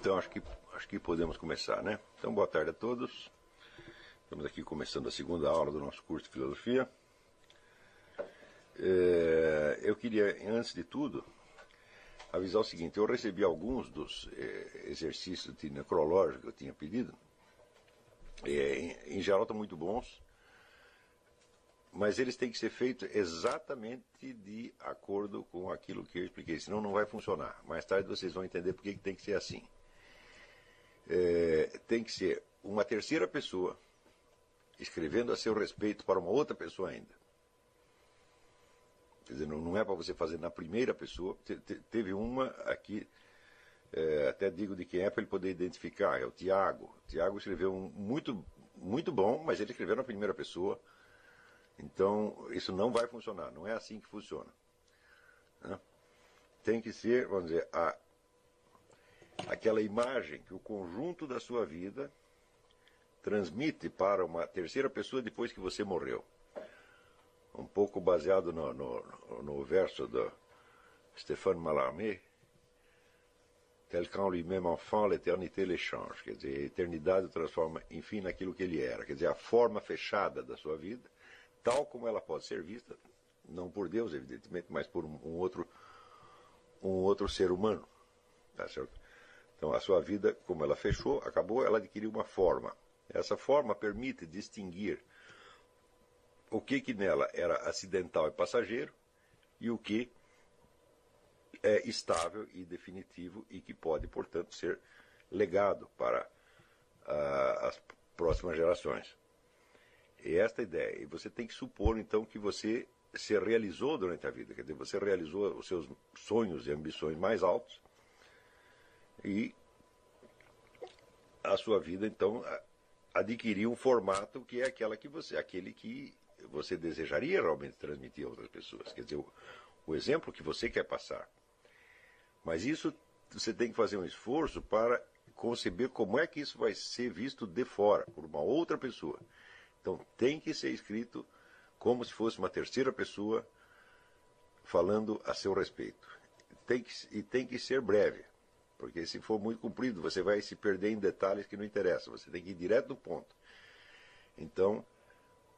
Então acho que podemos começar, né? Então boa tarde a todos. Estamos aqui começando a segunda aula do nosso curso de filosofia. Eu queria, antes de tudo, avisar o seguinte: eu recebi alguns dos exercícios de necrológico que eu tinha pedido. Em geral estão muito bons, mas eles têm que ser feitos exatamente de acordo com aquilo que eu expliquei, senão não vai funcionar. Mais tarde vocês vão entender por que tem que ser assim. Tem que ser uma terceira pessoa escrevendo a seu respeito para uma outra pessoa ainda. Quer dizer, não é para você fazer na primeira pessoa. Teve uma aqui, até digo de quem é para ele poder identificar, é o Tiago. O Tiago escreveu muito bom, mas ele escreveu na primeira pessoa. Então, isso não vai funcionar, não é assim que funciona. Né? Tem que ser, vamos dizer, aquela imagem que o conjunto da sua vida transmite para uma terceira pessoa depois que você morreu. Um pouco baseado no verso do Stéphane Mallarmé, tel qu'en lui-même enfant, l'éternité l'échange. Quer dizer, a eternidade o transforma, enfim, naquilo que ele era. Quer dizer, a forma fechada da sua vida, tal como ela pode ser vista, não por Deus, evidentemente, mas por um outro ser humano. Tá certo? Então, a sua vida, como ela fechou, acabou, ela adquiriu uma forma. Essa forma permite distinguir o que nela era acidental e passageiro e o que é estável e definitivo e que pode, portanto, ser legado para as próximas gerações. E esta ideia. E você tem que supor, então, que você se realizou durante a vida. Quer dizer, você realizou os seus sonhos e ambições mais altos e a sua vida, então, adquiriu um formato que é aquele que você desejaria realmente transmitir a outras pessoas. Quer dizer, o exemplo que você quer passar. Mas isso você tem que fazer um esforço para conceber como é que isso vai ser visto de fora, por uma outra pessoa. Então tem que ser escrito como se fosse uma terceira pessoa falando a seu respeito. Tem que ser breve, porque se for muito comprido você vai se perder em detalhes que não interessam. Você tem que ir direto no ponto. Então,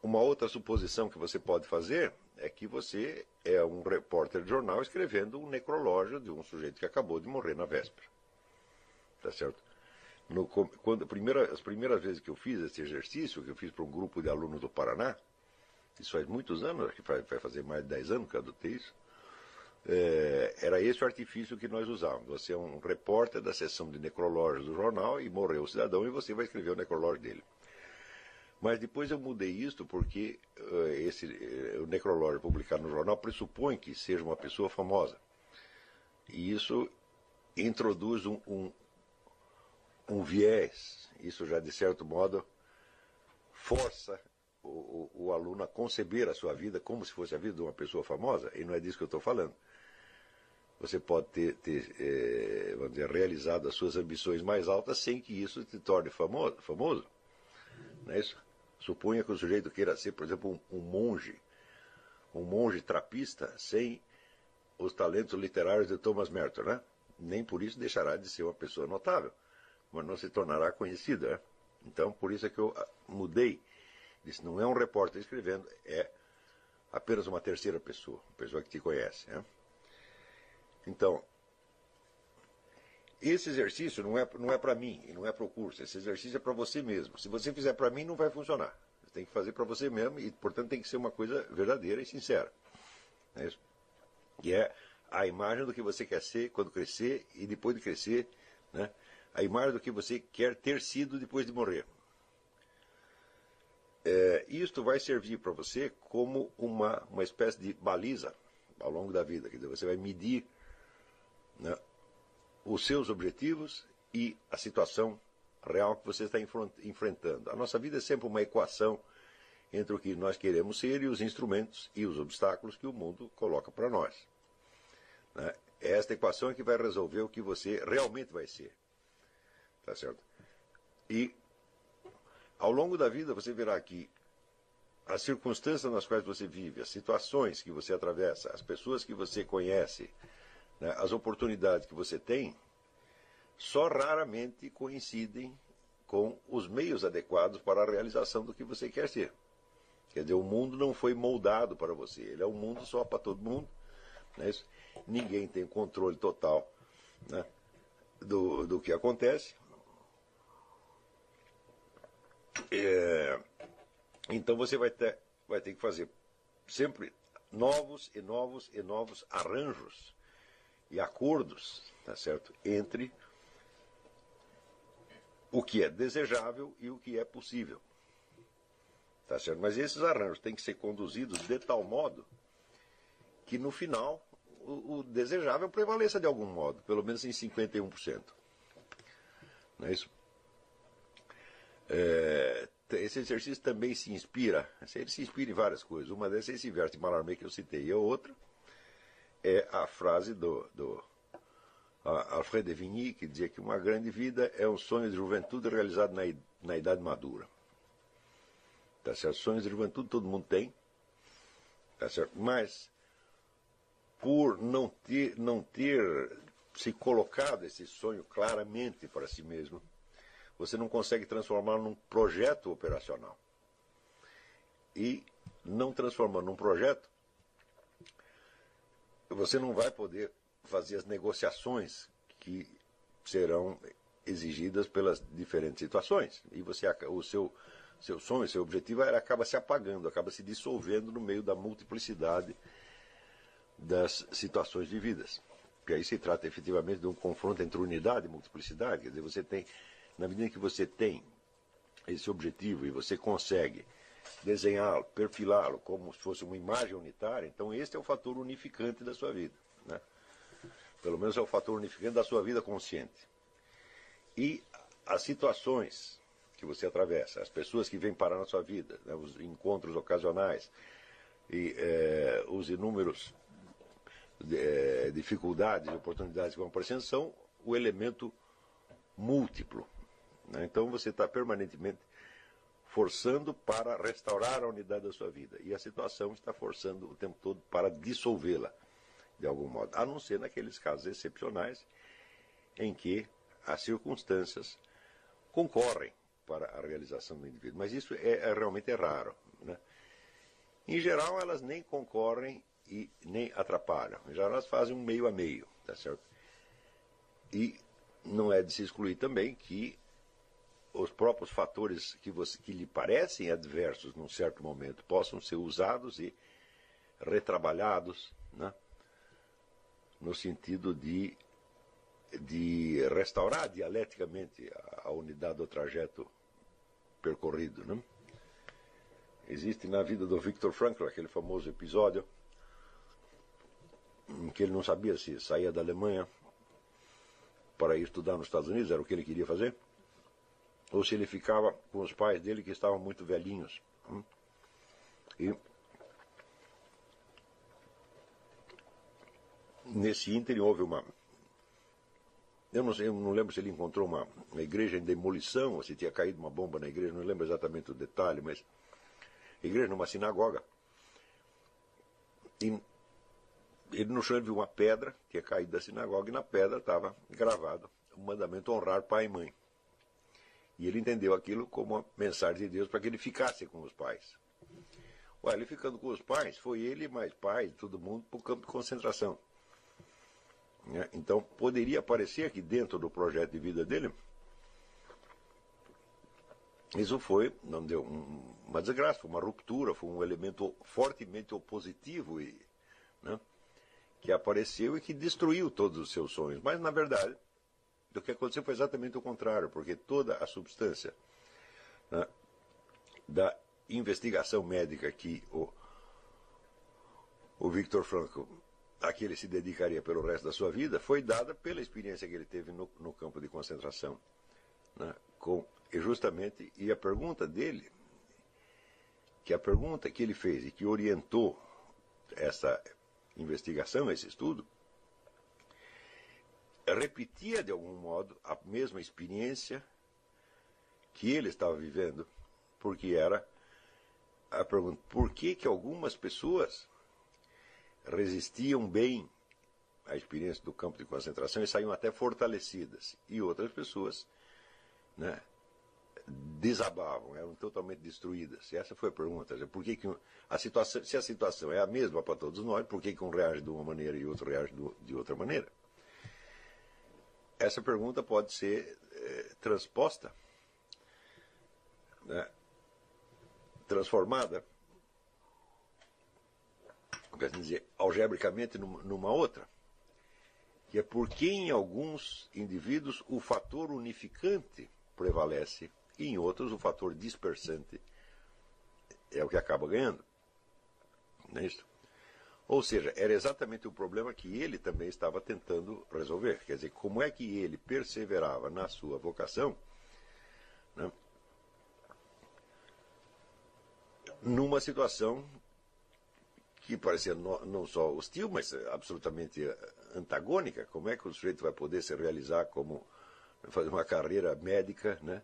uma outra suposição que você pode fazer é que você é um repórter de jornal escrevendo um necrológio de um sujeito que acabou de morrer na véspera. Tá certo? As primeiras vezes que eu fiz esse exercício, que eu fiz para um grupo de alunos do Paraná, isso faz muitos anos, acho que vai fazer mais de 10 anos que eu adotei isso, era esse o artifício que nós usávamos. Você é um repórter da seção de necrológios do jornal e morreu o cidadão e você vai escrever o necrológio dele. Mas depois eu mudei isto porque o necrológio publicado no jornal pressupõe que seja uma pessoa famosa. E isso introduz um viés. Isso já, de certo modo, força o aluno a conceber a sua vida como se fosse a vida de uma pessoa famosa. E não é disso que eu estou falando. Você pode ter vamos dizer, realizado as suas ambições mais altas sem que isso te torne famoso. Não é isso? Suponha que o sujeito queira ser, por exemplo, um monge trapista sem os talentos literários de Thomas Merton, né? Nem por isso deixará de ser uma pessoa notável, mas não se tornará conhecida. Né? Então, por isso é que eu mudei. Disse, não é um repórter escrevendo, é apenas uma terceira pessoa, uma pessoa que te conhece. Né? Então, esse exercício não é para mim e não é para o curso. Esse exercício é para você mesmo. Se você fizer para mim, não vai funcionar. Você tem que fazer para você mesmo e, portanto, tem que ser uma coisa verdadeira e sincera. É isso? E é a imagem do que você quer ser quando crescer e depois de crescer, né? A imagem do que você quer ter sido depois de morrer. Isto vai servir para você como uma espécie de baliza ao longo da vida. Quer dizer, você vai medir, né, os seus objetivos e a situação real que você está enfrentando. A nossa vida é sempre uma equação entre o que nós queremos ser e os instrumentos e os obstáculos que o mundo coloca para nós. Né? É esta equação que vai resolver o que você realmente vai ser. Tá certo? E ao longo da vida você verá que as circunstâncias nas quais você vive, as situações que você atravessa, as pessoas que você conhece, né, as oportunidades que você tem, só raramente coincidem com os meios adequados para a realização do que você quer ser. Quer dizer, o mundo não foi moldado para você, ele é um mundo só para todo mundo. Né? Ninguém tem controle total, né, do que acontece. Então você vai ter que fazer sempre novos arranjos e acordos, tá certo, entre o que é desejável e o que é possível. Tá certo? Mas esses arranjos têm que ser conduzidos de tal modo que no final o desejável prevaleça de algum modo, pelo menos em 51%. Não é isso? Esse exercício também se inspira, ele se inspira em várias coisas. Uma dessas é esse verso de Mallarmé que eu citei, e a outra é a frase do Alfred de Vigny, que dizia que uma grande vida é um sonho de juventude realizado na idade madura. Tá certo? Sonhos de juventude todo mundo tem, tá certo? Mas por não ter se colocado esse sonho claramente para si mesmo, você não consegue transformar num projeto operacional. E não transformando num projeto, você não vai poder fazer as negociações que serão exigidas pelas diferentes situações. E o seu sonho, seu objetivo acaba se apagando, acaba se dissolvendo no meio da multiplicidade das situações vividas. Porque aí se trata efetivamente de um confronto entre unidade e multiplicidade. Quer dizer, você tem, na medida que você tem esse objetivo e você consegue desenhá-lo, perfilá-lo como se fosse uma imagem unitária, então este é o fator unificante da sua vida, né? Pelo menos é o fator unificante da sua vida consciente. E as situações que você atravessa, as pessoas que vêm parar na sua vida, né, os encontros ocasionais e os inúmeros dificuldades e oportunidades que vão aparecendo são o elemento múltiplo. Né? Então você está permanentemente forçando para restaurar a unidade da sua vida. E a situação está forçando o tempo todo para dissolvê-la, de algum modo. A não ser naqueles casos excepcionais em que as circunstâncias concorrem para a realização do indivíduo. Mas isso realmente raro. Né? Em geral, elas nem concorrem e nem atrapalham. Em geral, elas fazem um meio a meio. Tá certo? E não é de se excluir também que os próprios fatores que lhe parecem adversos num certo momento possam ser usados e retrabalhados, né? No sentido de restaurar dialeticamente a unidade do trajeto percorrido. Né? Existe na vida do Viktor Frankl aquele famoso episódio em que ele não sabia se saía da Alemanha para ir estudar nos Estados Unidos, era o que ele queria fazer, ou se ele ficava com os pais dele que estavam muito velhinhos. E nesse ínterim houve uma... Eu não lembro se ele encontrou uma igreja em demolição, ou se tinha caído uma bomba na igreja, não lembro exatamente o detalhe, mas a igreja numa sinagoga. E ele no chão viu uma pedra, tinha caído da sinagoga, e na pedra estava gravado o mandamento honrar pai e mãe. E ele entendeu aquilo como uma mensagem de Deus para que ele ficasse com os pais. Ué, ele ficando com os pais, foi ele mais pai, todo mundo, para o campo de concentração. Então, poderia parecer que dentro do projeto de vida dele, isso foi, não deu uma desgraça, foi uma ruptura, foi um elemento fortemente opositivo né, que apareceu e que destruiu todos os seus sonhos. Mas, na verdade, o que aconteceu foi exatamente o contrário, porque toda a substância, né, da investigação médica que o Viktor Frankl, a que ele se dedicaria pelo resto da sua vida, foi dada pela experiência que ele teve no campo de concentração. Né, e justamente, e a pergunta dele, que a pergunta que ele fez e que orientou essa investigação, esse estudo, repetia de algum modo a mesma experiência que ele estava vivendo, porque era a pergunta: por que algumas pessoas resistiam bem a experiência do campo de concentração e saíam até fortalecidas. E outras pessoas, né, desabavam, eram totalmente destruídas. E essa foi a pergunta. Por que a situação, se a situação é a mesma para todos nós, por que um reage de uma maneira e outro reage de outra maneira? Essa pergunta pode ser transposta, né, transformada, quer dizer, algebricamente numa outra, que é porque em alguns indivíduos o fator unificante prevalece e em outros o fator dispersante é o que acaba ganhando. Não é isso? Ou seja, era exatamente o problema que ele também estava tentando resolver. Quer dizer, como é que ele perseverava na sua vocação, né, numa situação que parecia não só hostil, mas absolutamente antagônica. Como é que o sujeito vai poder se realizar como fazer uma carreira médica, né,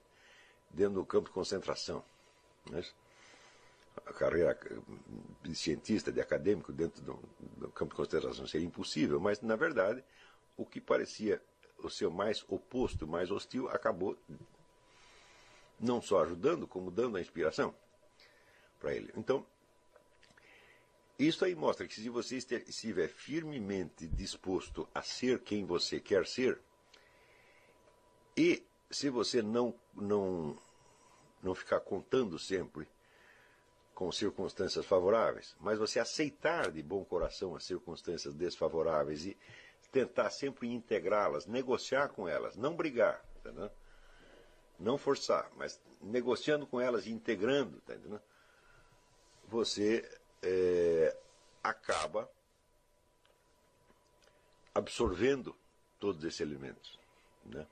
dentro do campo de concentração? Né? A carreira de cientista, de acadêmico dentro do campo de concentração seria impossível, mas na verdade o que parecia o seu mais oposto, mais hostil, acabou não só ajudando, como dando a inspiração para ele. Então, isso aí mostra que se você estiver firmemente disposto a ser quem você quer ser, e se você não ficar contando sempre com circunstâncias favoráveis, mas você aceitar de bom coração as circunstâncias desfavoráveis e tentar sempre integrá-las, negociar com elas, não brigar, tá, né? Não forçar, mas negociando com elas e integrando, tá, né? Você acaba absorvendo todos esses elementos, né?